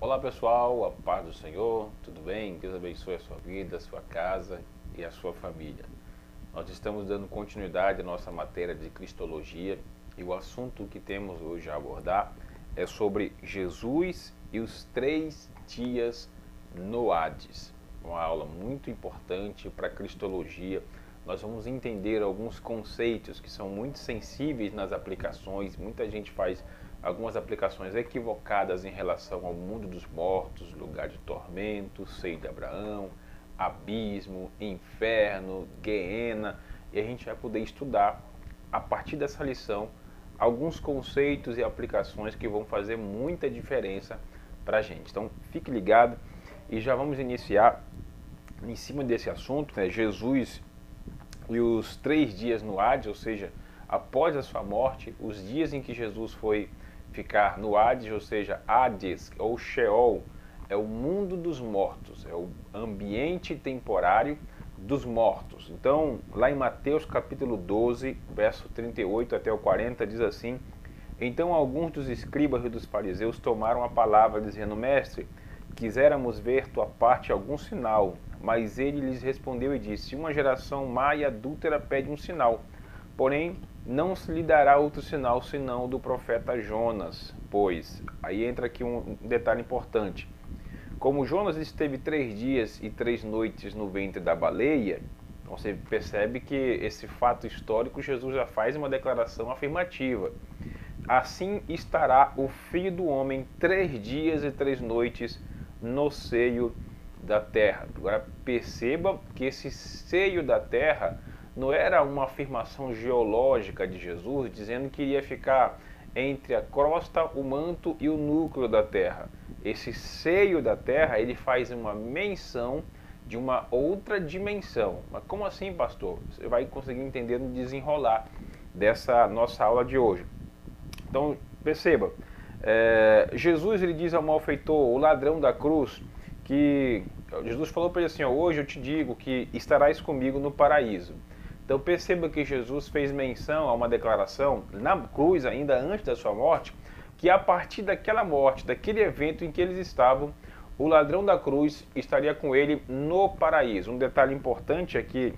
Olá pessoal, a paz do Senhor, tudo bem? Deus abençoe a sua vida, a sua casa e a sua família. Nós estamos dando continuidade à nossa matéria de Cristologia e o assunto que temos hoje a abordar é sobre Jesus e os 3 dias no Hades. Uma aula muito importante para a Cristologia. Nós vamos entender alguns conceitos que são muito sensíveis nas aplicações. Muita gente faz algumas aplicações equivocadas em relação ao mundo dos mortos, lugar de tormento, seio de Abraão, abismo, inferno, Guiena, e a gente vai poder estudar a partir dessa lição alguns conceitos e aplicações que vão fazer muita diferença para a gente. Então fique ligado e já vamos iniciar em cima desse assunto, né? Jesus e os 3 dias no Hades, ou seja, após a sua morte, os dias em que Jesus foi ficar no Hades, ou seja, Hades ou Sheol, é o mundo dos mortos, é o ambiente temporário dos mortos. Então, lá em Mateus capítulo 12, verso 38 até o 40, diz assim: Então alguns dos escribas e dos fariseus tomaram a palavra, dizendo: Mestre, quiséramos ver tua parte algum sinal. Mas ele lhes respondeu e disse: Uma geração má e adúltera pede um sinal, porém não se lhe dará outro sinal senão o do profeta Jonas. Pois, aí entra aqui um detalhe importante. Como Jonas esteve 3 dias e 3 noites no ventre da baleia, você percebe que esse fato histórico, Jesus já faz uma declaração afirmativa. Assim estará o Filho do Homem 3 dias e 3 noites no seio da terra. Agora perceba que esse seio da terra não era uma afirmação geológica de Jesus dizendo que iria ficar entre a crosta, o manto e o núcleo da terra. Esse seio da terra, ele faz uma menção de uma outra dimensão. Mas como assim, pastor? Você vai conseguir entender no desenrolar dessa nossa aula de hoje. Então perceba, Jesus ele diz ao malfeitor, o ladrão da cruz, que Jesus falou para ele assim: hoje eu te digo que estarás comigo no paraíso. Então perceba que Jesus fez menção a uma declaração na cruz, ainda antes da sua morte, que a partir daquela morte, daquele evento em que eles estavam, o ladrão da cruz estaria com ele no paraíso. Um detalhe importante é que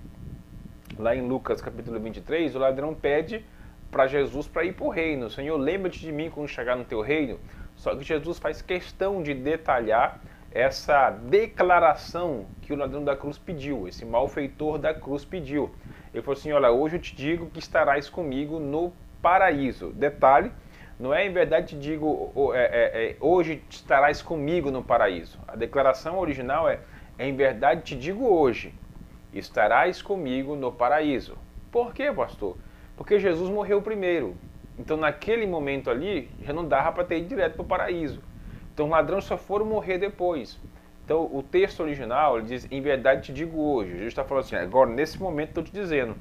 lá em Lucas capítulo 23, o ladrão pede para Jesus para ir para o reino. Senhor, lembra-te de mim quando chegar no teu reino. Só que Jesus faz questão de detalhar essa declaração que o ladrão da cruz pediu, esse malfeitor da cruz pediu. Ele falou assim: olha, hoje eu te digo que estarás comigo no paraíso. Detalhe, não é em verdade te digo, hoje estarás comigo no paraíso. A declaração original é em verdade te digo hoje, estarás comigo no paraíso. Por quê, pastor? Porque Jesus morreu primeiro. Então naquele momento ali, já não dava para ter ido direto para o paraíso. Então os ladrões só foram morrer depois. Então o texto original ele diz: em verdade te digo hoje. Jesus está falando assim: agora nesse momento estou te dizendo,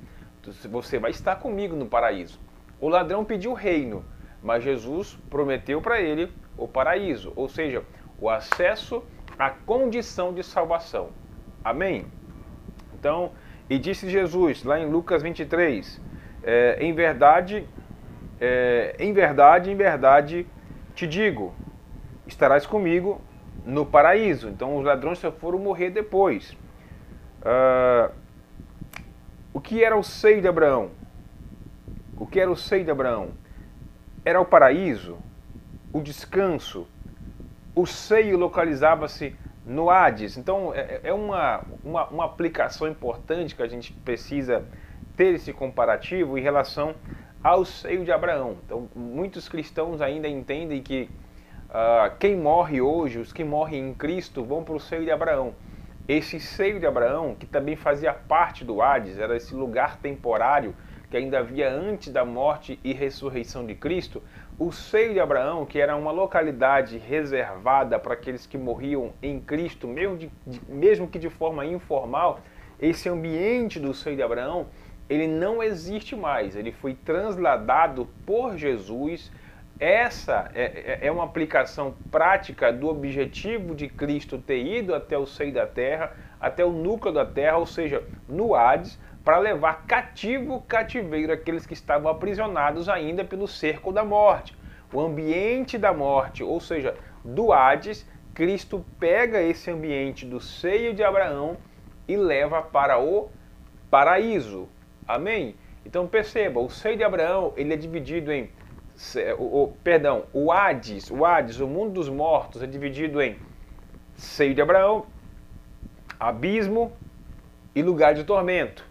você vai estar comigo no paraíso. O ladrão pediu o reino, mas Jesus prometeu para ele o paraíso, ou seja, o acesso à condição de salvação. Amém? Então, e disse Jesus lá em Lucas 23, em verdade te digo, estarás comigo no paraíso. Então os ladrões só foram morrer depois. O que era o seio de Abraão? O que era o seio de Abraão? Era o paraíso, o descanso. O seio localizava-se no Hades. Então é uma aplicação importante que a gente precisa ter esse comparativo em relação ao seio de Abraão. Então muitos cristãos ainda entendem que quem morre hoje, os que morrem em Cristo, vão para o seio de Abraão. Esse seio de Abraão, que também fazia parte do Hades, era esse lugar temporário que ainda havia antes da morte e ressurreição de Cristo. O seio de Abraão, que era uma localidade reservada para aqueles que morriam em Cristo, mesmo que de forma informal, esse ambiente do seio de Abraão, ele não existe mais. Ele foi transladado por Jesus. Essa é uma aplicação prática do objetivo de Cristo ter ido até o seio da terra, até o núcleo da terra, ou seja, no Hades, para levar cativeiro aqueles que estavam aprisionados ainda pelo cerco da morte, o ambiente da morte, ou seja, do Hades. Cristo pega esse ambiente do seio de Abraão e leva para o paraíso. Amém? Então perceba, o seio de Abraão, ele é dividido em o Hades, o mundo dos mortos, é dividido em seio de Abraão, abismo e lugar de tormento.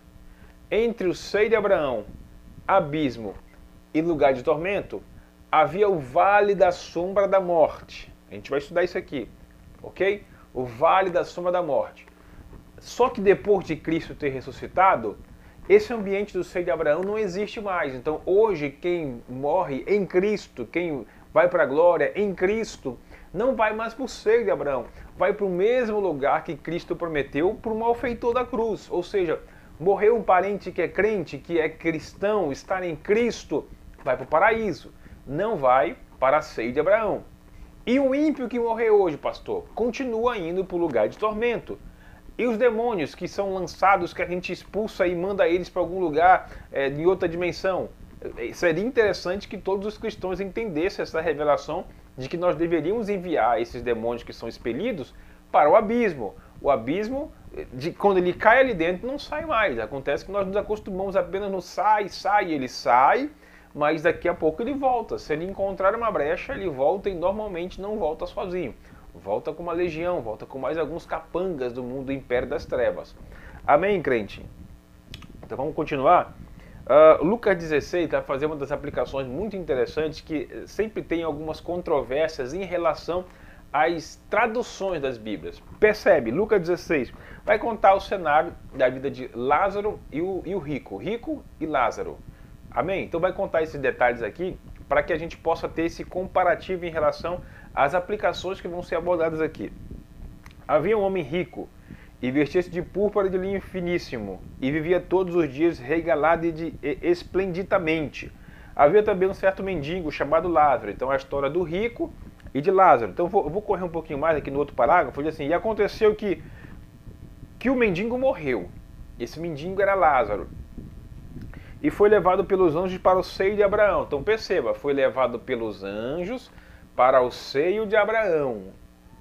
Entre o seio de Abraão, abismo e lugar de tormento, havia o vale da sombra da morte. A gente vai estudar isso aqui, ok? O vale da sombra da morte. Só que depois de Cristo ter ressuscitado, esse ambiente do seio de Abraão não existe mais. Então hoje quem morre em Cristo, quem vai para a glória em Cristo, não vai mais para o seio de Abraão. Vai para o mesmo lugar que Cristo prometeu para o malfeitor da cruz. Ou seja, morreu um parente que é crente, que é cristão, está em Cristo, vai para o paraíso. Não vai para a seio de Abraão. E o ímpio que morreu hoje, pastor, continua indo para o lugar de tormento. E os demônios que são lançados, que a gente expulsa e manda eles para algum lugar em outra dimensão. Seria interessante que todos os cristãos entendessem essa revelação de que nós deveríamos enviar esses demônios que são expelidos para o abismo. O abismo, quando ele cai ali dentro, não sai mais. Acontece que nós nos acostumamos apenas no sai, ele sai, mas daqui a pouco ele volta. Se ele encontrar uma brecha, ele volta e normalmente não volta sozinho. Volta com uma legião, volta com mais alguns capangas do mundo do império das trevas. Amém, crente? Então vamos continuar. Lucas 16 vai fazer uma das aplicações muito interessantes que sempre tem algumas controvérsias em relação às traduções das Bíblias. Percebe, Lucas 16 vai contar o cenário da vida de Lázaro e o rico e Lázaro. Amém? Então vai contar esses detalhes aqui para que a gente possa ter esse comparativo em relação às aplicações que vão ser abordadas aqui. Havia um homem rico e vestia-se de púrpura de linho finíssimo e vivia todos os dias regalado e esplendidamente. Havia também um certo mendigo chamado Lázaro. Então a história do rico e de Lázaro. Então eu vou correr um pouquinho mais aqui no outro parágrafo. Diz assim, e aconteceu que o mendigo morreu. Esse mendigo era Lázaro. E foi levado pelos anjos para o seio de Abraão. Então perceba, foi levado pelos anjos para o seio de Abraão.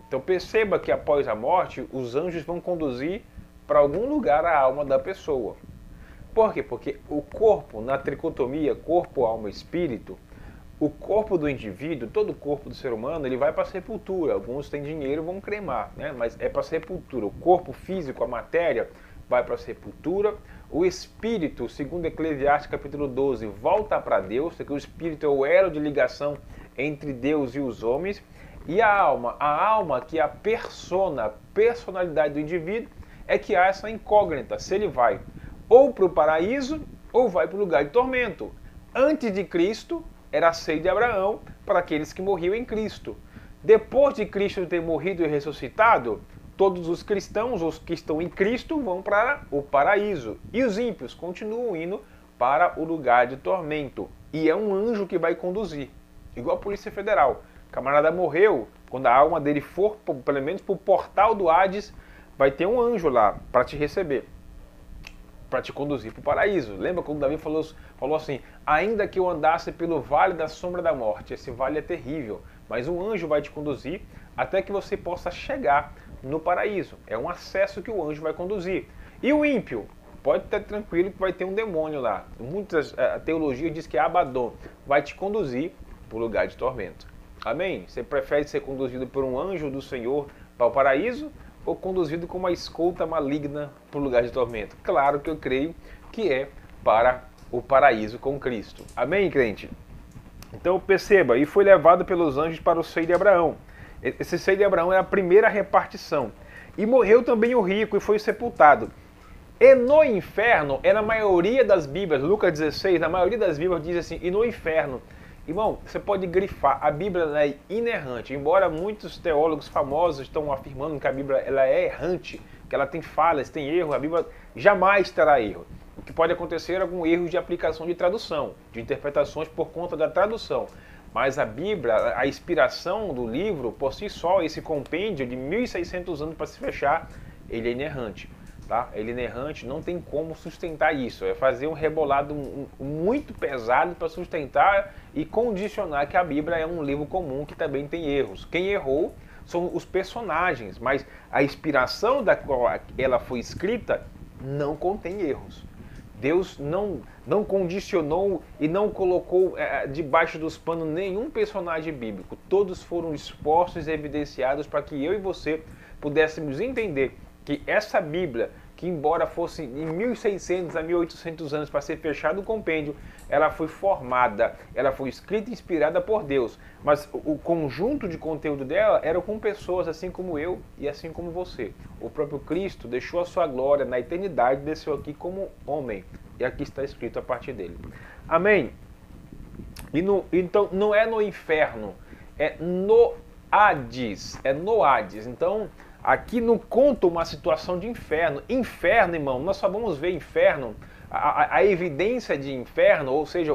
Então perceba que após a morte, os anjos vão conduzir para algum lugar a alma da pessoa. Por quê? Porque o corpo, na tricotomia, corpo, alma e espírito, o corpo do indivíduo, todo o corpo do ser humano, ele vai para a sepultura. Alguns têm dinheiro e vão cremar, né? Mas é para a sepultura. O corpo físico, a matéria, vai para a sepultura. O espírito, segundo Eclesiastes capítulo 12, volta para Deus, porque o espírito é o elo de ligação entre Deus e os homens. E a alma que é a personalidade do indivíduo, é que há essa incógnita, se ele vai ou para o paraíso ou vai para o lugar de tormento. Antes de Cristo, era a seio de Abraão para aqueles que morriam em Cristo. Depois de Cristo ter morrido e ressuscitado, todos os cristãos, os que estão em Cristo, vão para o paraíso. E os ímpios continuam indo para o lugar de tormento. E é um anjo que vai conduzir, igual a Polícia Federal. O camarada morreu, quando a alma dele for, pelo menos para o portal do Hades, vai ter um anjo lá para te receber, para te conduzir para o paraíso. Lembra quando Davi falou assim, ainda que eu andasse pelo vale da sombra da morte, esse vale é terrível, mas um anjo vai te conduzir até que você possa chegar no paraíso. É um acesso que o anjo vai conduzir. E o ímpio? Pode estar tranquilo que vai ter um demônio lá. Muitas teologias diz que Abaddon vai te conduzir para o lugar de tormento. Amém? Você prefere ser conduzido por um anjo do Senhor para o paraíso ou conduzido com uma escolta maligna para o lugar de tormento? Claro que eu creio que é para o paraíso com Cristo. Amém, crente? Então perceba, e foi levado pelos anjos para o seio de Abraão. Esse seio de Abraão é a primeira repartição. E morreu também o rico e foi sepultado. E no inferno, na maioria das Bíblias, Lucas 16, na maioria das Bíblias diz assim, e no inferno. Irmão, você pode grifar, a Bíblia é inerrante, embora muitos teólogos famosos estão afirmando que a Bíblia ela é errante, que ela tem falhas, tem erro, a Bíblia jamais terá erro. O que pode acontecer é algum erro de aplicação de tradução, de interpretações por conta da tradução. Mas a Bíblia, a inspiração do livro, por si só, esse compêndio de 1.600 anos para se fechar, ele é inerrante. tá? Ele inerrante, não tem como sustentar isso. É fazer um rebolado muito pesado para sustentar e condicionar que a Bíblia é um livro comum que também tem erros. Quem errou são os personagens, mas a inspiração da qual ela foi escrita não contém erros. Deus não condicionou e não colocou debaixo dos panos nenhum personagem bíblico. Todos foram expostos e evidenciados para que eu e você pudéssemos entender que essa Bíblia, que embora fosse em 1600 a 1800 anos para ser fechado o compêndio, ela foi formada, ela foi escrita e inspirada por Deus. Mas o conjunto de conteúdo dela era com pessoas assim como eu e assim como você. O próprio Cristo deixou a sua glória na eternidade, desceu aqui como homem. E aqui está escrito a partir dele. Amém? Então não é no inferno, é no Hades. É no Hades. Então aqui não conta uma situação de inferno. Inferno, irmão, nós só vamos ver inferno, a evidência de inferno, ou seja,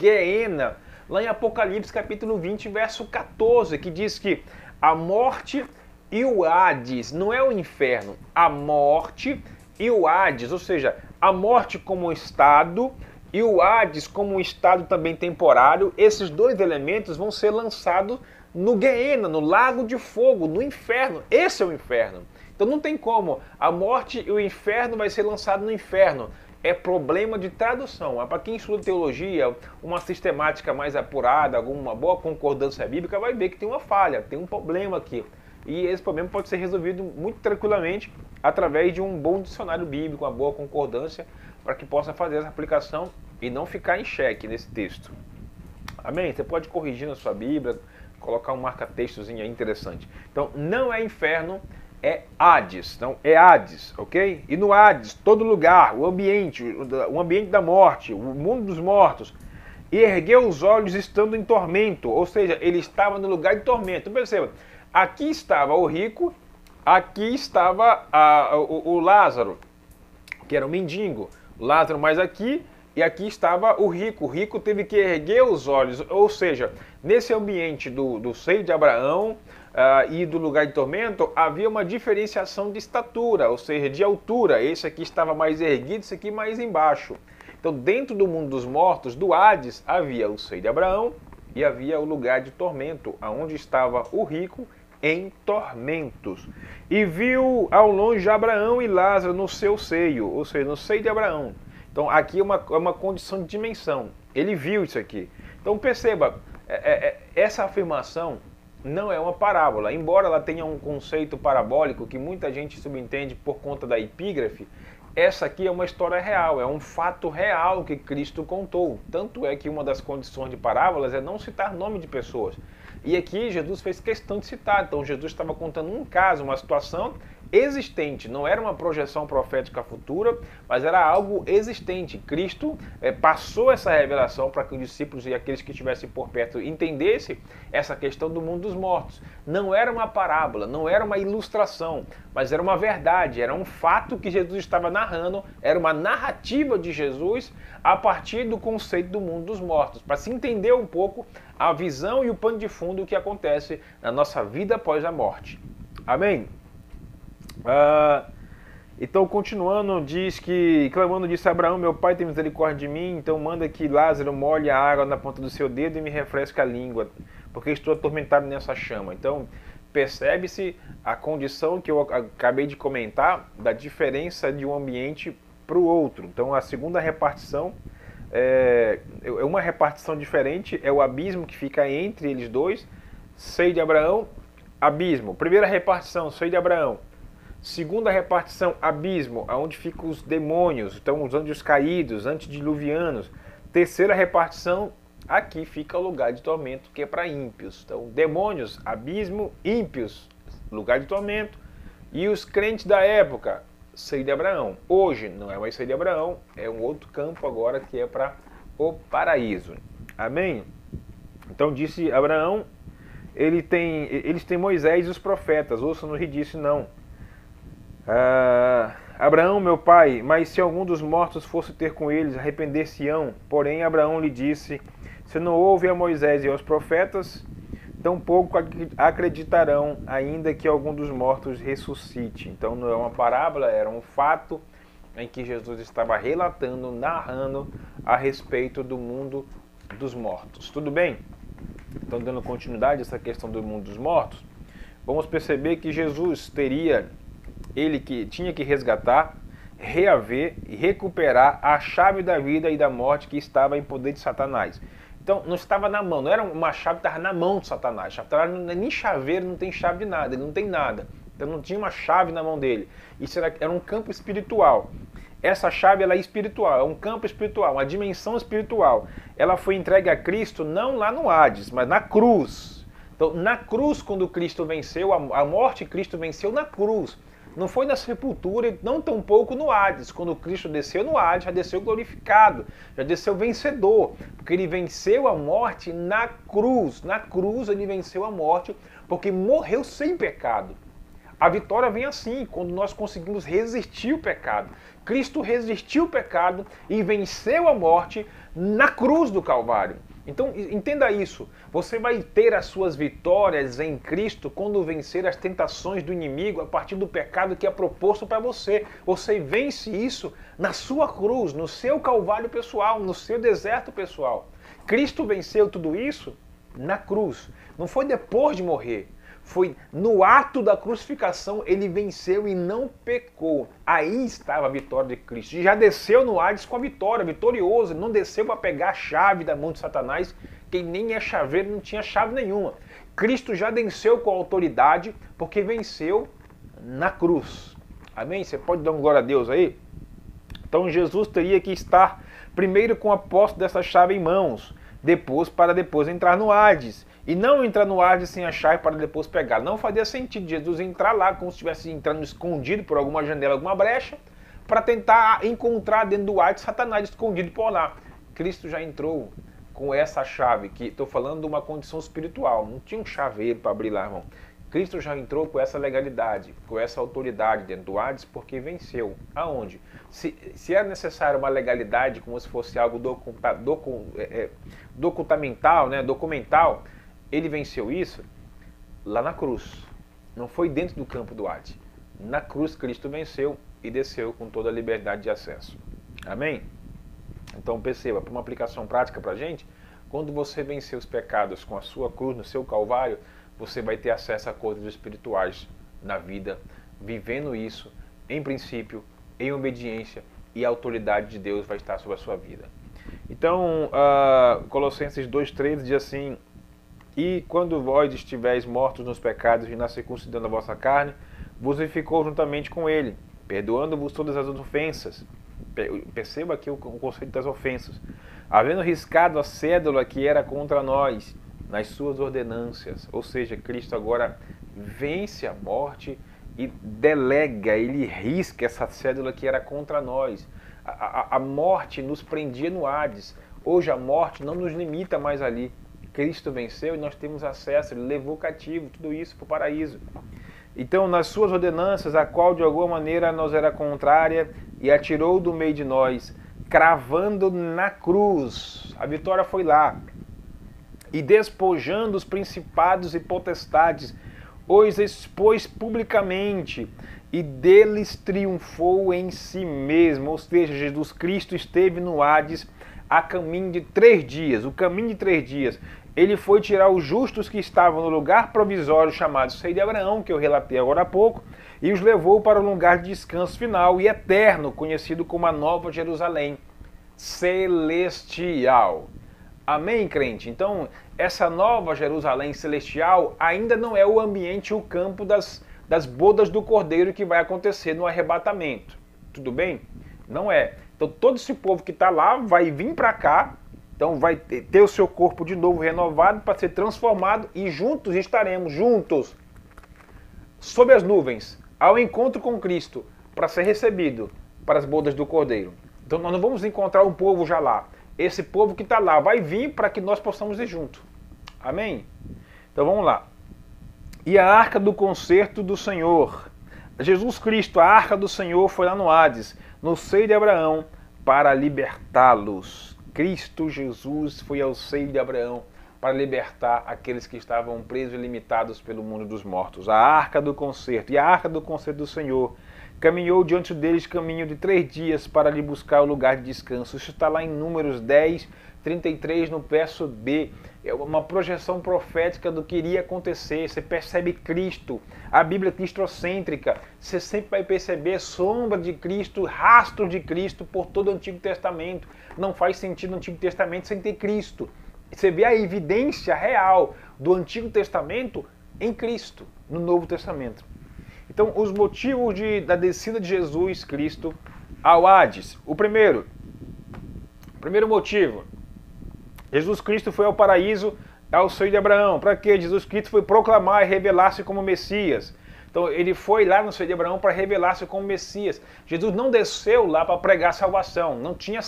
Geena, lá em Apocalipse capítulo 20, verso 14, que diz que a morte e o Hades, não é o inferno, a morte e o Hades, ou seja, a morte como um estado e o Hades como um estado também temporário, esses dois elementos vão ser lançados no Geena, no lago de fogo, no inferno. Esse é o inferno. Então não tem como. A morte e o inferno vai ser lançado no inferno. É problema de tradução. Para quem estuda teologia, uma sistemática mais apurada, alguma boa concordância bíblica, vai ver que tem uma falha, tem um problema aqui. E esse problema pode ser resolvido muito tranquilamente através de um bom dicionário bíblico, uma boa concordância, para que possa fazer essa aplicação e não ficar em xeque nesse texto. Amém? Você pode corrigir na sua Bíblia, colocar um marca-textozinho aí interessante. Então, não é inferno, é Hades. Então, é Hades, ok? E no Hades, todo lugar, o ambiente da morte, o mundo dos mortos, e ergueu os olhos estando em tormento, ou seja, ele estava no lugar de tormento. Perceba, aqui estava o rico, aqui estava o Lázaro, que era o mendigo. Lázaro mais aqui, e aqui estava o rico. O rico teve que erguer os olhos, ou seja, nesse ambiente do seio de Abraão e do lugar de tormento, havia uma diferenciação de estatura, ou seja, de altura. Esse aqui estava mais erguido, esse aqui mais embaixo. Então, dentro do mundo dos mortos, do Hades, havia o seio de Abraão e havia o lugar de tormento, aonde estava o rico em tormentos. E viu ao longe Abraão e Lázaro no seu seio, ou seja, no seio de Abraão. Então aqui é uma condição de dimensão. Ele viu isso aqui. Então perceba, essa afirmação não é uma parábola. Embora ela tenha um conceito parabólico que muita gente subentende por conta da epígrafe, essa aqui é uma história real, é um fato real que Cristo contou. Tanto é que uma das condições de parábolas é não citar nome de pessoas. E aqui Jesus fez questão de citar. Então Jesus estava contando um caso, uma situação existente, não era uma projeção profética futura, mas era algo existente. Cristo passou essa revelação para que os discípulos e aqueles que estivessem por perto entendessem essa questão do mundo dos mortos. Não era uma parábola, não era uma ilustração, mas era uma verdade, era um fato que Jesus estava narrando, era uma narrativa de Jesus a partir do conceito do mundo dos mortos, para se entender um pouco a visão e o pano de fundo que acontece na nossa vida após a morte. Amém? Então, continuando, diz que, clamando, disse Abraão, meu pai tem misericórdia de mim, então manda que Lázaro molhe a água na ponta do seu dedo e me refresque a língua, porque estou atormentado nessa chama. Então, percebe-se a condição que eu acabei de comentar, da diferença de um ambiente para o outro. Então, a segunda repartição é uma repartição diferente, é o abismo que fica entre eles dois, seio de Abraão, abismo. Primeira repartição, seio de Abraão. Segunda repartição, abismo, onde ficam os demônios, então os anjos caídos, antediluvianos. Terceira repartição, aqui fica o lugar de tormento, que é para ímpios. Então, demônios, abismo, ímpios, lugar de tormento. E os crentes da época, seio de Abraão. Hoje não é mais seio de Abraão, é um outro campo agora que é para o paraíso. Amém? Então disse Abraão, eles têm Moisés e os profetas, ouçam-nos e disse não. Abraão, meu pai, mas se algum dos mortos fosse ter com eles, arrepender-se-ão. Porém, Abraão lhe disse, se não ouve a Moisés e aos profetas, tampouco acreditarão, ainda que algum dos mortos ressuscite. Então não é uma parábola, era um fato em que Jesus estava relatando, narrando a respeito do mundo dos mortos. Tudo bem? Então, dando continuidade a essa questão do mundo dos mortos, vamos perceber que Jesus tinha que resgatar, reaver e recuperar a chave da vida e da morte que estava em poder de Satanás. Então, não estava na mão, não era uma chave que estava na mão de Satanás. Satanás não é nem chaveiro, não tem chave de nada, ele não tem nada. Então, não tinha uma chave na mão dele. Isso era um campo espiritual. Essa chave ela é espiritual, é um campo espiritual, uma dimensão espiritual. Ela foi entregue a Cristo não lá no Hades, mas na cruz. Então, na cruz, quando Cristo venceu, a morte Cristo venceu na cruz. Não foi na sepultura e não tampouco no Hades. Quando Cristo desceu no Hades, já desceu glorificado, já desceu vencedor, porque ele venceu a morte na cruz. Na cruz ele venceu a morte, porque morreu sem pecado. A vitória vem assim, quando nós conseguimos resistir o pecado. Cristo resistiu o pecado e venceu a morte na cruz do Calvário. Então, entenda isso. Você vai ter as suas vitórias em Cristo quando vencer as tentações do inimigo a partir do pecado que é proposto para você. Você vence isso na sua cruz, no seu Calvário pessoal, no seu deserto pessoal. Cristo venceu tudo isso na cruz. Não foi depois de morrer. Foi no ato da crucificação, ele venceu e não pecou. Aí estava a vitória de Cristo. E já desceu no Hades com a vitória, vitorioso. Não desceu para pegar a chave da mão de Satanás, quem nem é chaveiro, não tinha chave nenhuma. Cristo já venceu com autoridade, porque venceu na cruz. Amém? Você pode dar um glória a Deus aí? Então Jesus teria que estar primeiro com a posse dessa chave em mãos, para depois entrar no Hades. E não entrar no Hades sem a chave para depois pegar. Não fazia sentido Jesus entrar lá como se estivesse entrando escondido por alguma janela, alguma brecha, para tentar encontrar dentro do Hades Satanás escondido por lá. Cristo já entrou com essa chave, que estou falando de uma condição espiritual. Não tinha um chaveiro para abrir lá, irmão. Cristo já entrou com essa legalidade, com essa autoridade dentro do Hades, porque venceu. Aonde? Se era necessário uma legalidade, como se fosse algo documental, né, documental, ele venceu isso lá na cruz. Não foi dentro do campo do Hades. Na cruz, Cristo venceu e desceu com toda a liberdade de acesso. Amém? Então perceba, para uma aplicação prática para a gente, quando você vencer os pecados com a sua cruz, no seu Calvário, você vai ter acesso a coisas espirituais na vida, vivendo isso, em princípio, em obediência, e a autoridade de Deus vai estar sobre a sua vida. Então, Colossenses 2,13 diz assim: e quando vós estivéis mortos nos pecados e na circuncisão da vossa carne, vos vivificou juntamente com ele, perdoando-vos todas as ofensas. Perceba aqui o conceito das ofensas. Havendo riscado a cédula que era contra nós nas suas ordenâncias. Ou seja, Cristo agora vence a morte e delega, ele risca essa cédula que era contra nós. A morte nos prendia no Hades. Hoje a morte não nos limita mais ali. Cristo venceu e nós temos acesso, ele levou cativo tudo isso para o paraíso. Então, nas suas ordenanças, a qual de alguma maneira nos era contrária, e atirou do meio de nós, cravando na cruz. A vitória foi lá. E despojando os principados e potestades, os expôs publicamente, e deles triunfou em si mesmo. Ou seja, Jesus Cristo esteve no Hades a caminho de 3 dias. O caminho de 3 dias. Ele foi tirar os justos que estavam no lugar provisório chamado Seio de Abraão, que eu relatei agora há pouco, e os levou para o lugar de descanso final e eterno, conhecido como a Nova Jerusalém Celestial. Amém, crente? Então, essa Nova Jerusalém Celestial ainda não é o ambiente, o campo das bodas do Cordeiro que vai acontecer no arrebatamento. Tudo bem? Não é. Então, todo esse povo que está lá vai vir para cá. Então vai ter o seu corpo de novo renovado para ser transformado e juntos estaremos, juntos, sob as nuvens, ao encontro com Cristo, para ser recebido para as bodas do Cordeiro. Então nós não vamos encontrar um povo já lá. Esse povo que está lá vai vir para que nós possamos ir junto. Amém? Então vamos lá. E a arca do concerto do Senhor. Jesus Cristo, a arca do Senhor, foi lá no Hades, no seio de Abraão, para libertá-los. Cristo Jesus foi ao seio de Abraão para libertar aqueles que estavam presos e limitados pelo mundo dos mortos. A arca do concerto, e a arca do concerto do Senhor caminhou diante deles caminho de 3 dias para lhe buscar o lugar de descanso. Isso está lá em Números 10, 33, no verso B. É uma projeção profética do que iria acontecer. Você percebe Cristo, a Bíblia é cristocêntrica. Você sempre vai perceber sombra de Cristo, rastro de Cristo por todo o Antigo Testamento. Não faz sentido no Antigo Testamento sem ter Cristo. Você vê a evidência real do Antigo Testamento em Cristo, no Novo Testamento. Então, os motivos da descida de Jesus Cristo ao Hades. O primeiro motivo, Jesus Cristo foi ao paraíso, ao seio de Abraão. Para quê? Jesus Cristo foi proclamar e revelar-se como Messias. Então, ele foi lá no seio de Abraão para revelar-se como Messias. Jesus não desceu lá para pregar salvação. Não tinha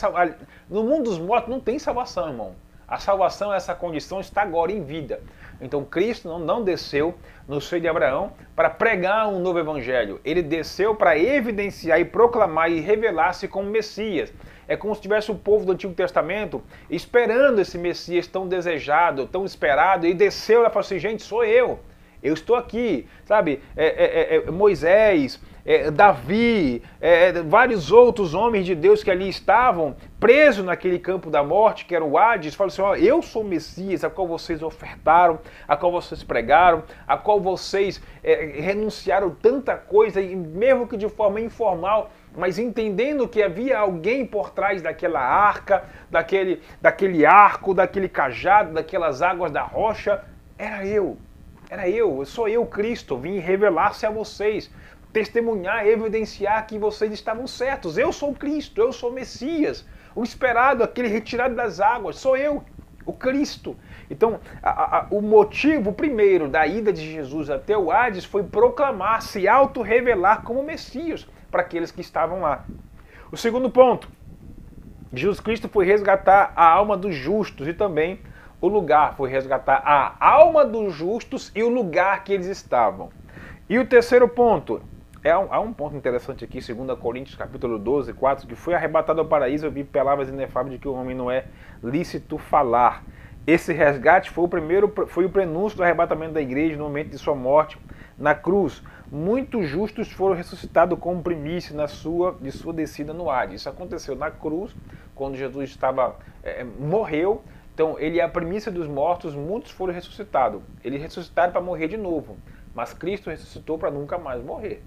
no mundo dos mortos não tem salvação, irmão. A salvação, essa condição, está agora em vida. Então Cristo não desceu no seio de Abraão para pregar um novo evangelho. Ele desceu para evidenciar e proclamar e revelar-se como Messias. É como se tivesse o povo do Antigo Testamento esperando esse Messias tão desejado, tão esperado, e desceu lá e falou assim: gente, sou eu estou aqui, sabe? Moisés, Davi, vários outros homens de Deus que ali estavam presos naquele campo da morte, que era o Hades, falam assim: ó, eu sou o Messias, a qual vocês ofertaram, a qual vocês pregaram, a qual vocês renunciaram tanta coisa, e mesmo que de forma informal, mas entendendo que havia alguém por trás daquela arca, daquele arco, daquele cajado, daquelas águas da rocha. Sou eu, Cristo, vim revelar-se a vocês, testemunhar, evidenciar que vocês estavam certos. Eu sou Cristo, eu sou o Messias, o esperado, aquele retirado das águas, sou eu, o Cristo. Então, o motivo primeiro da ida de Jesus até o Hades foi proclamar, se auto-revelar como Messias para aqueles que estavam lá. O segundo ponto, Jesus Cristo foi resgatar a alma dos justos e também o lugar, foi resgatar a alma dos justos e o lugar que eles estavam. E o terceiro ponto, há um ponto interessante aqui, 2 Coríntios capítulo 12, 4, que foi arrebatado ao paraíso, eu vi palavras inefáveis de que o homem não é lícito falar. Esse resgate foi o prenúncio do arrebatamento da igreja no momento de sua morte na cruz. Muitos justos foram ressuscitados como primícia de sua descida no Hades. Isso aconteceu na cruz, quando Jesus morreu. Então, ele é a primícia dos mortos, muitos foram ressuscitados. Eles ressuscitaram para morrer de novo, mas Cristo ressuscitou para nunca mais morrer.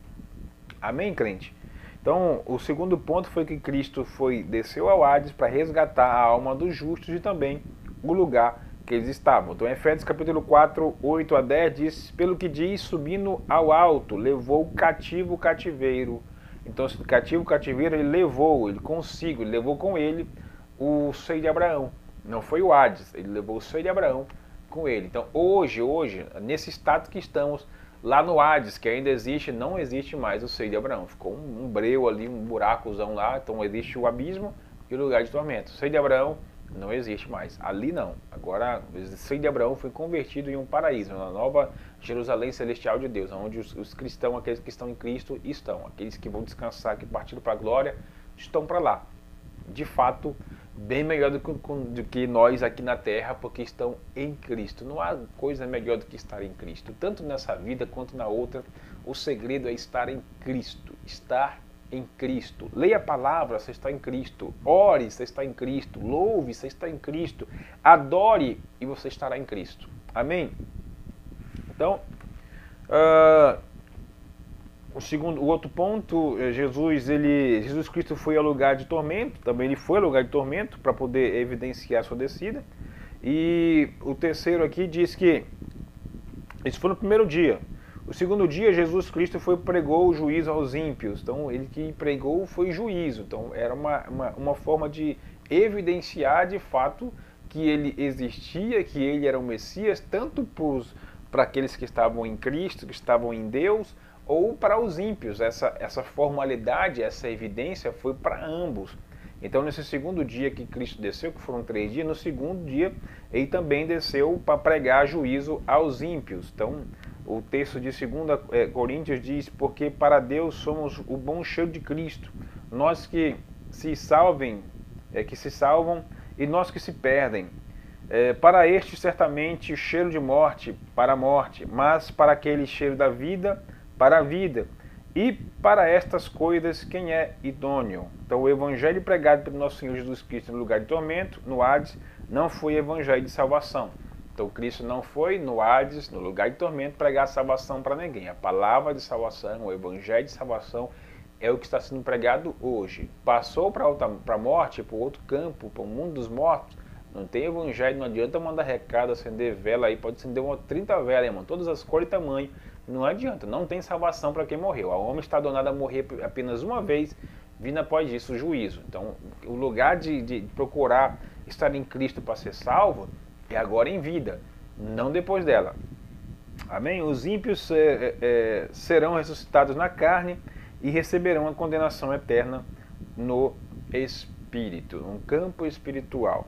Amém, crente? Então, o segundo ponto foi que Cristo desceu ao Hades para resgatar a alma dos justos e também o lugar que eles estavam. Então, Efésios capítulo 4, 8 a 10 diz: pelo que diz, subindo ao alto, levou cativo o cativeiro. Então, esse cativo o cativeiro, ele levou com ele o seio de Abraão. Não foi o Hades, ele levou o seio de Abraão com ele. Então, hoje, nesse estado que estamos, lá no Hades, que ainda existe, não existe mais o seio de Abraão. Ficou um breu ali, um buracozão lá, então existe o abismo e o lugar de tormento. O seio de Abraão não existe mais, ali não. Agora, o seio de Abraão foi convertido em um paraíso, na nova Jerusalém celestial de Deus, onde os cristãos, aqueles que estão em Cristo, estão. Aqueles que vão descansar, que partiram para a glória, estão para lá. De fato, bem melhor do que nós aqui na terra, porque estão em Cristo. Não há coisa melhor do que estar em Cristo. Tanto nessa vida quanto na outra, o segredo é estar em Cristo. Estar em Cristo. Leia a palavra, você está em Cristo. Ore, você está em Cristo. Louve, você está em Cristo. Adore e você estará em Cristo. Amém? Então, o outro ponto, Jesus Cristo foi ao lugar de tormento, também ele foi ao lugar de tormento para poder evidenciar a sua descida. E o terceiro aqui diz que isso foi no primeiro dia. O segundo dia, Jesus Cristo pregou o juízo aos ímpios. Então, ele que pregou foi juízo. Então, era uma forma de evidenciar de fato que ele existia, que ele era o Messias, tanto para aqueles que estavam em Cristo, que estavam em Deus, ou para os ímpios. Essa formalidade, essa evidência foi para ambos. Então, nesse segundo dia que Cristo desceu, que foram 3 dias, no segundo dia ele também desceu para pregar juízo aos ímpios. Então, o texto de 2 Coríntios diz: porque para Deus somos o bom cheiro de Cristo, nós que se salvam e nós que se perdem. Para este, certamente, o cheiro de morte, para a morte, mas para aquele cheiro da vida, para a vida. E para estas coisas, quem é idôneo? Então, o evangelho pregado pelo nosso Senhor Jesus Cristo no lugar de tormento, no Hades, não foi evangelho de salvação. Então, Cristo não foi no Hades, no lugar de tormento, pregar salvação para ninguém. A palavra de salvação, o evangelho de salvação, é o que está sendo pregado hoje. Passou para a morte, para o outro campo, para o mundo dos mortos. Não tem evangelho, não adianta mandar recado, acender vela aí, pode acender 30 velas, irmão, todas as cores e tamanho. Não adianta, não tem salvação para quem morreu. A homem está donado a morrer apenas uma vez, vindo após isso o juízo. Então, o lugar de procurar estar em Cristo para ser salvo é agora em vida, não depois dela. Amém? Os ímpios serão ressuscitados na carne e receberão a condenação eterna no espírito, num campo espiritual.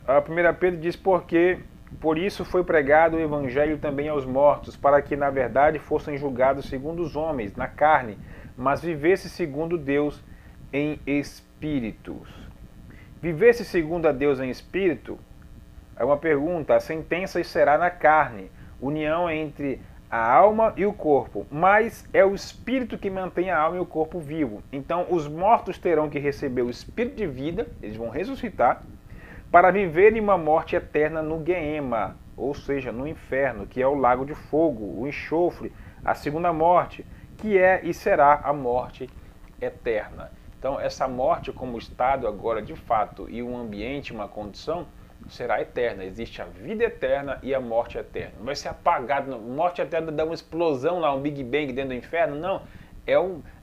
A 1 Pedro diz: porque por isso foi pregado o evangelho também aos mortos, para que na verdade fossem julgados segundo os homens, na carne, mas vivesse segundo Deus em espíritos. Vivesse segundo a Deus em espírito é uma pergunta. A sentença será na carne, união entre a alma e o corpo, mas é o espírito que mantém a alma e o corpo vivo. Então os mortos terão que receber o espírito de vida, eles vão ressuscitar, para viverem uma morte eterna no Guéema, ou seja, no inferno, que é o lago de fogo, o enxofre, a segunda morte, que é e será a morte eterna. Então, essa morte como estado agora de fato e um ambiente, uma condição, será eterna. Existe a vida eterna e a morte eterna. Não vai ser apagado, não. Morte eterna dá uma explosão lá, um Big Bang dentro do inferno, não.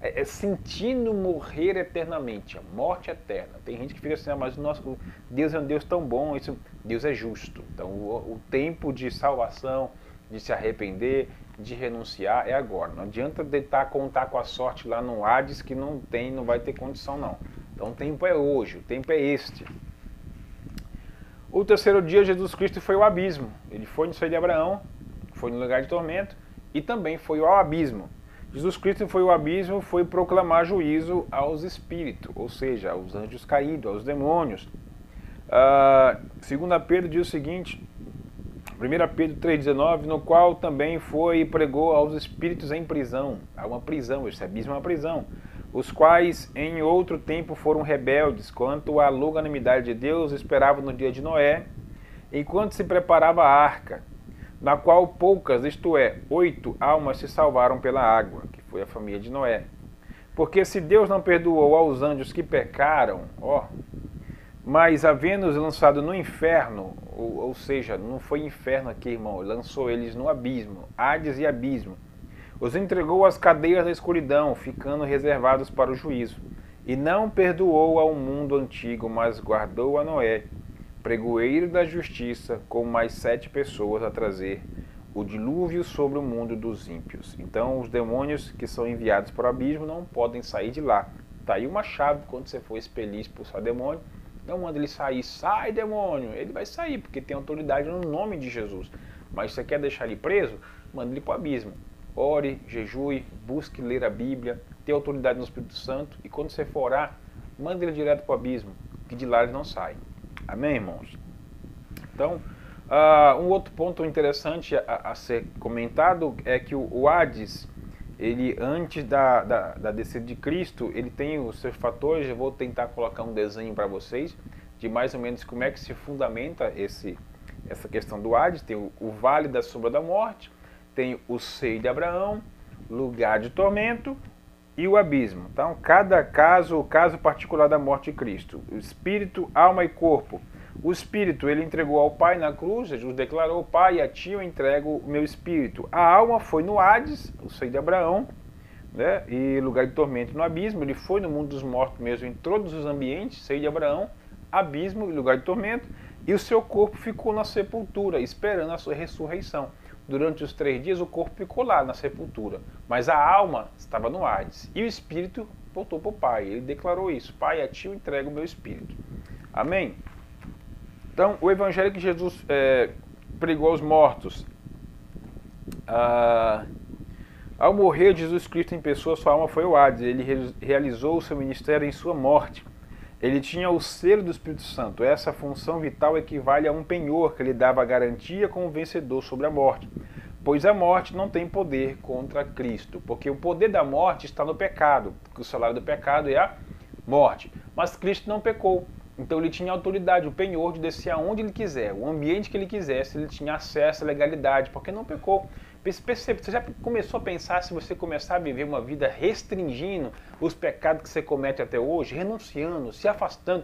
É sentindo morrer eternamente, a morte eterna. Tem gente que fica assim: mas nosso Deus é um Deus tão bom, Deus é justo. Então o tempo de salvação, de se arrepender, de renunciar é agora. Não adianta tentar contar com a sorte lá no Hades, que não vai ter condição não. Então o tempo é hoje, o tempo é este. O terceiro dia Jesus Cristo foi ao abismo. Ele foi no seio de Abraão, foi no lugar de tormento e também foi ao abismo. Jesus Cristo foi ao abismo, foi proclamar juízo aos espíritos, ou seja, aos anjos caídos, aos demônios. 2 Pedro diz o seguinte, 1 Pedro 3,19, no qual também foi e pregou aos espíritos em prisão. Há uma prisão, esse abismo é uma prisão. Os quais em outro tempo foram rebeldes, quanto à longanimidade de Deus, esperavam no dia de Noé, enquanto se preparava a arca, na qual poucas, isto é, 8 almas se salvaram pela água, que foi a família de Noé. Porque se Deus não perdoou aos anjos que pecaram, mas havendo-os lançado no inferno, ou seja, não foi inferno aqui, irmão, lançou eles no abismo, Hades e abismo, os entregou às cadeias da escuridão, ficando reservados para o juízo. E não perdoou ao mundo antigo, mas guardou a Noé, pregoeiro da justiça, com mais 7 pessoas a trazer o dilúvio sobre o mundo dos ímpios. Então os demônios que são enviados para o abismo não podem sair de lá. Está aí uma chave quando você for expelir, expulsar demônio. Não manda ele sair, sai demônio, ele vai sair, porque tem autoridade no nome de Jesus. Mas se você quer deixar ele preso, manda ele para o abismo. Ore, jejue, busque ler a Bíblia, ter autoridade no Espírito Santo, e quando você for orar, manda ele direto para o abismo, que de lá ele não sai. Amém, irmãos? Então, um outro ponto interessante a ser comentado é que o Hades, ele antes da descida de Cristo, ele tem os seus fatores. Eu vou tentar colocar um desenho para vocês de mais ou menos como é que se fundamenta essa questão do Hades. Tem o Vale da Sombra da Morte, tem o seio de Abraão, lugar de tormento e o abismo. Então, cada caso, o caso particular da morte de Cristo. O espírito, alma e corpo. O espírito ele entregou ao Pai na cruz, Jesus declarou: Pai, a ti eu entrego o meu espírito. A alma foi no Hades, o seio de Abraão, né, e lugar de tormento no abismo. Ele foi no mundo dos mortos mesmo, em todos os ambientes, seio de Abraão, abismo e lugar de tormento. E o seu corpo ficou na sepultura, esperando a sua ressurreição. Durante os 3 dias o corpo ficou lá na sepultura, mas a alma estava no Hades. E o espírito voltou para o Pai. Ele declarou isso: Pai, a ti eu entrego o meu espírito. Amém? Então, o evangelho que Jesus pregou aos mortos. Ao morrer Jesus Cristo em pessoa, sua alma foi ao Hades. Ele realizou o seu ministério em sua morte. Ele tinha o selo do Espírito Santo. Essa função vital equivale a um penhor que lhe dava garantia como vencedor sobre a morte. Pois a morte não tem poder contra Cristo, porque o poder da morte está no pecado, porque o salário do pecado é a morte. Mas Cristo não pecou, então ele tinha autoridade, o penhor de descer aonde ele quiser, o ambiente que ele quisesse, ele tinha acesso à legalidade, porque não pecou. Percebe, você já começou a pensar, se você começar a viver uma vida restringindo os pecados que você comete até hoje, renunciando, se afastando?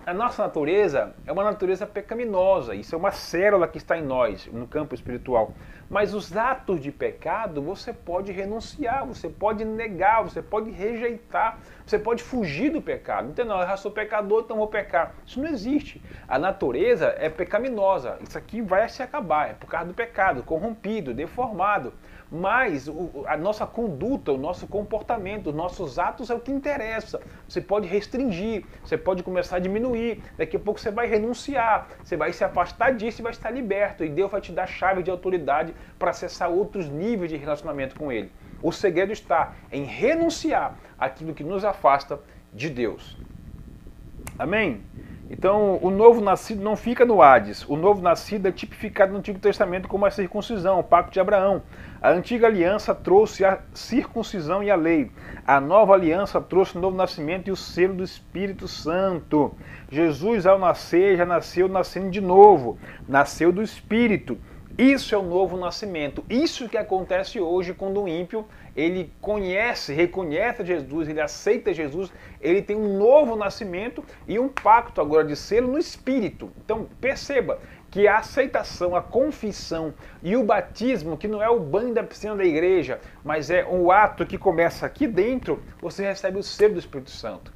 A nossa natureza é uma natureza pecaminosa, isso é uma célula que está em nós, no campo espiritual. Mas os atos de pecado você pode renunciar, você pode negar, você pode rejeitar, você pode fugir do pecado. Então, não, eu já sou pecador, então vou pecar. Isso não existe. A natureza é pecaminosa, isso aqui vai se acabar, é por causa do pecado, corrompido, deformado. Mas a nossa conduta, o nosso comportamento, os nossos atos é o que interessa. Você pode restringir, você pode começar a diminuir, daqui a pouco você vai renunciar, você vai se afastar disso e vai estar liberto. E Deus vai te dar chave de autoridade para acessar outros níveis de relacionamento com Ele. O segredo está em renunciar àquilo que nos afasta de Deus. Amém? Então, o novo nascido não fica no Hades. O novo nascido é tipificado no Antigo Testamento como a circuncisão, o pacto de Abraão. A antiga aliança trouxe a circuncisão e a lei. A nova aliança trouxe o novo nascimento e o selo do Espírito Santo. Jesus, ao nascer, já nasceu nascendo de novo. Nasceu do Espírito. Isso é o novo nascimento. Isso que acontece hoje quando o ímpio, ele conhece, reconhece Jesus, ele aceita Jesus, ele tem um novo nascimento e um pacto agora de selo no Espírito. Então perceba que a aceitação, a confissão e o batismo, que não é o banho da piscina da igreja, mas é um ato que começa aqui dentro, você recebe o selo do Espírito Santo.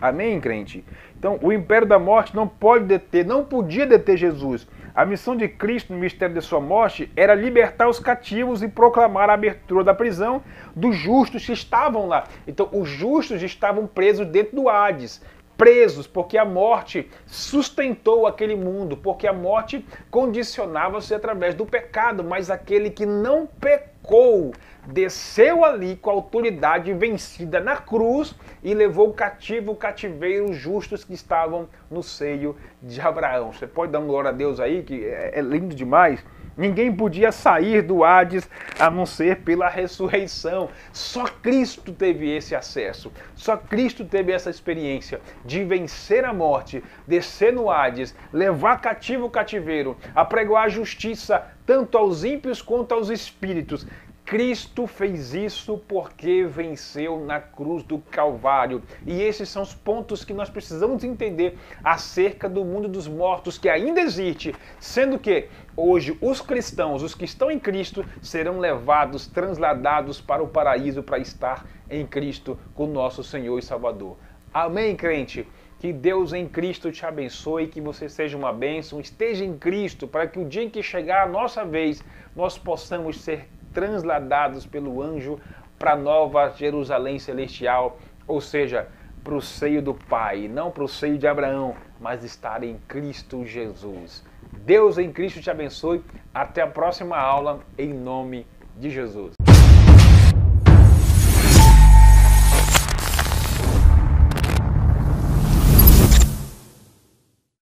Amém, crente? Então, o império da morte não podia deter Jesus. A missão de Cristo no mistério de sua morte era libertar os cativos e proclamar a abertura da prisão dos justos que estavam lá. Então, os justos estavam presos dentro do Hades. Presos porque a morte sustentou aquele mundo, porque a morte condicionava-se através do pecado, mas aquele que não pecou desceu ali com a autoridade vencida na cruz e levou cativo o cativeiro os justos que estavam no seio de Abraão. Você pode dar uma glória a Deus aí, que é lindo demais. Ninguém podia sair do Hades a não ser pela ressurreição. Só Cristo teve esse acesso. Só Cristo teve essa experiência de vencer a morte, descer no Hades, levar cativo o cativeiro, apregoar a justiça tanto aos ímpios quanto aos espíritos. Cristo fez isso porque venceu na cruz do Calvário. E esses são os pontos que nós precisamos entender acerca do mundo dos mortos que ainda existe, sendo que hoje os cristãos, os que estão em Cristo, serão levados, transladados para o paraíso para estar em Cristo com nosso Senhor e Salvador. Amém, crente? Que Deus em Cristo te abençoe, que você seja uma bênção, esteja em Cristo, para que o dia em que chegar a nossa vez, nós possamos ser transladados pelo anjo para a nova Jerusalém celestial, ou seja, para o seio do Pai, não para o seio de Abraão, mas estar em Cristo Jesus. Deus em Cristo te abençoe, até a próxima aula, em nome de Jesus.